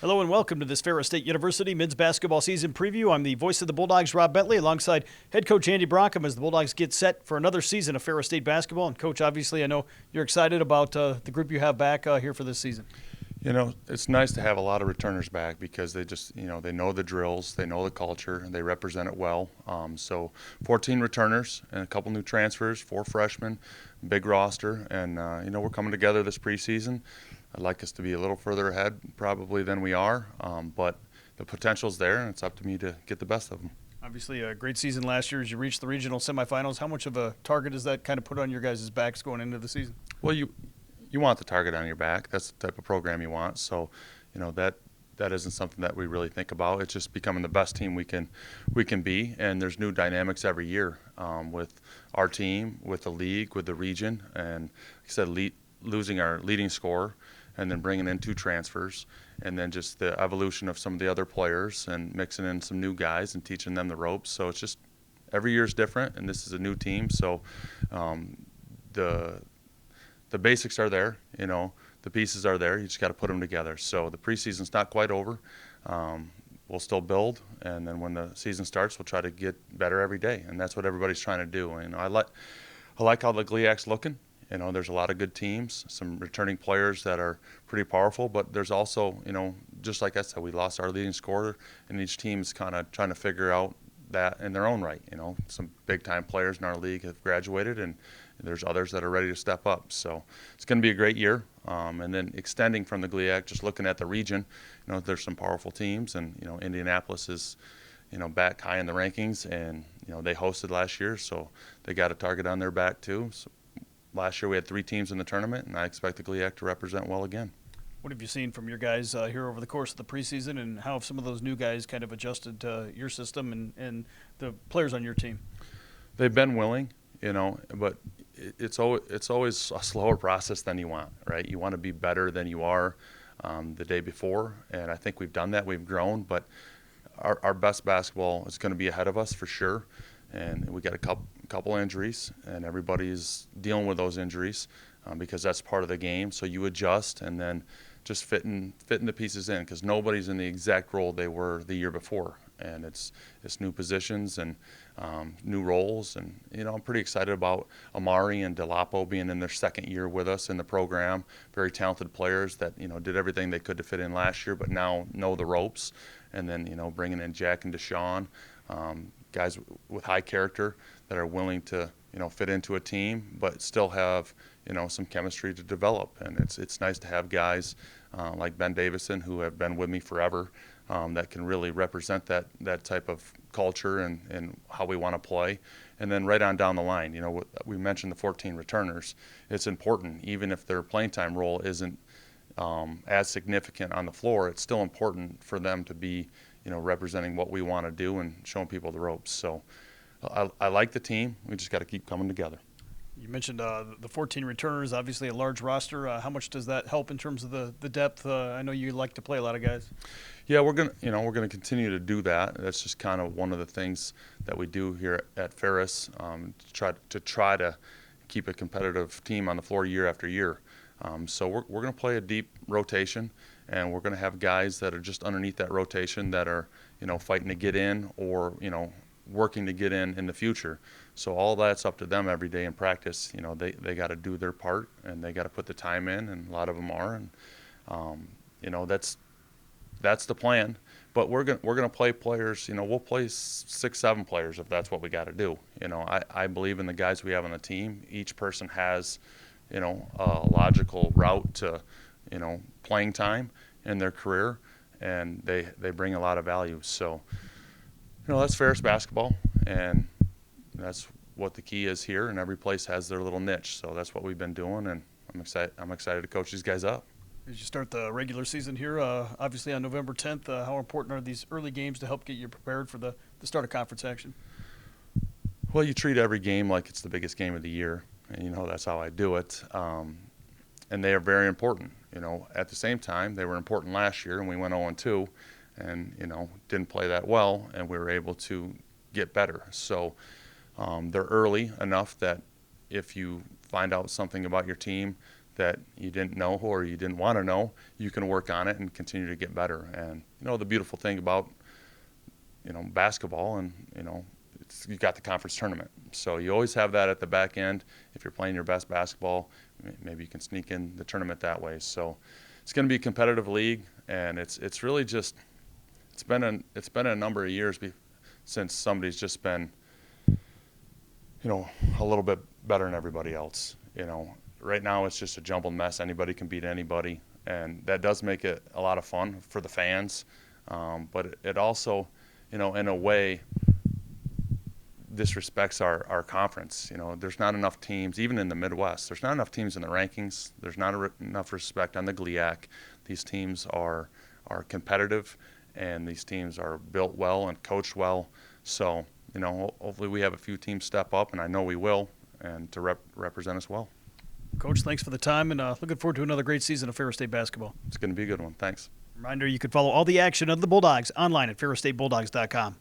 Hello and welcome to this Ferris State University men's basketball season preview. I'm the voice of the Bulldogs, Rob Bentley, alongside head coach Andy Bronkema as the Bulldogs get set for another season of Ferris State basketball. And coach, obviously I know you're excited about the group you have back here for this season. You know, it's nice to have a lot of returners back because they just, they know the drills, they know the culture, and they represent it well. So 14 returners and a couple new transfers, 4 freshmen, big roster, and, we're coming together this preseason. I'd like us to be a little further ahead probably than we are, but the potential's there, and it's up to me to get the best of them. Obviously a great season last year as you reached the regional semifinals. How much of a target does that kind of put on your guys' backs going into the season? Well, you want the target on your back. That's the type of program you want. So, that isn't something that we really think about. It's just becoming the best team we can be. And there's new dynamics every year with our team, with the league, with the region, and like I said, losing our leading scorer, and then bringing in 2 transfers, and then just the evolution of some of the other players and mixing in some new guys and teaching them the ropes. So it's just every year is different, and this is a new team. So the basics are there, the pieces are there. You just got to put them together. So the preseason's not quite over. We'll still build, and then when the season starts, we'll try to get better every day, and that's what everybody's trying to do. I like how the GLIAC's looking. There's a lot of good teams, some returning players that are pretty powerful, but there's also, just like I said, we lost our leading scorer, and each team's kind of trying to figure out that in their own right. Some big-time players in our league have graduated, and there's others that are ready to step up. So it's going to be a great year. And then extending from the GLIAC, just looking at the region, there's some powerful teams, and, Indianapolis is, back high in the rankings, and, they hosted last year, so they got a target on their back too. So last year we had 3 teams in the tournament, and I expect the GLIAC to represent well again. What have you seen from your guys here over the course of the preseason, and how have some of those new guys kind of adjusted to your system and the players on your team? They've been willing, but it's always a slower process than you want, right? You want to be better than you are the day before, and I think we've done that. We've grown, but our best basketball is going to be ahead of us for sure. And we got a couple injuries, and everybody's dealing with those injuries because that's part of the game. So you adjust and then just fitting the pieces in, because nobody's in the exact role they were the year before. And it's new positions and new roles. And, I'm pretty excited about Amari and Delapo being in their second year with us in the program. Very talented players that, did everything they could to fit in last year, but now know the ropes. And then, bringing in Jack and Deshaun, guys with high character that are willing to, fit into a team, but still have, some chemistry to develop. And it's nice to have guys like Ben Davison, who have been with me forever, that can really represent that type of culture and how we want to play. And then right on down the line, we mentioned the 14 returners. It's important, even if their playing time role isn't as significant on the floor, it's still important for them to be, representing what we want to do and showing people the ropes. So I like the team. We just got to keep coming together. You mentioned the 14 returners, obviously a large roster. How much does that help in terms of the depth? I know you like to play a lot of guys. Yeah, we're gonna continue to do that. That's just kind of one of the things that we do here at Ferris, to try to keep a competitive team on the floor year after year. So we're going to play a deep rotation, and we're going to have guys that are just underneath that rotation that are, fighting to get in or, working to get in the future. So all that's up to them every day in practice. They got to do their part, and they got to put the time in, and a lot of them are. And, that's the plan. But we're gonna play players. We'll play 6, 7 players if that's what we got to do. I believe in the guys we have on the team. Each person has, a logical route to, playing time in their career, and they bring a lot of value. So, that's Ferris basketball, and that's what the key is here. And every place has their little niche. So that's what we've been doing, and I'm excited to coach these guys up. As you start the regular season here, obviously on November 10th, how important are these early games to help get you prepared for the start of conference action? Well, you treat every game like it's the biggest game of the year, and that's how I do it. And they are very important. At the same time, they were important last year, and we went 0-2, and didn't play that well, and we were able to get better. So they're early enough that if you find out something about your team that you didn't know or you didn't want to know, you can work on it and continue to get better. And the beautiful thing about basketball, and you got the conference tournament, so you always have that at the back end. If you're playing your best basketball, maybe you can sneak in the tournament that way. So it's going to be a competitive league, and it's really just it's been a number of years since somebody's just been a little bit better than everybody else. Right now it's just a jumbled mess. Anybody can beat anybody, and that does make it a lot of fun for the fans. But it also, in a way, disrespects our conference. There's not enough teams, even in the Midwest. There's not enough teams in the rankings. There's not enough respect on the GLIAC. These teams are competitive, and these teams are built well and coached well. So, hopefully we have a few teams step up, and I know we will, and to represent us well. Coach, thanks for the time, and looking forward to another great season of Ferris State basketball. It's going to be a good one. Thanks. Reminder, you can follow all the action of the Bulldogs online at ferrisstatebulldogs.com.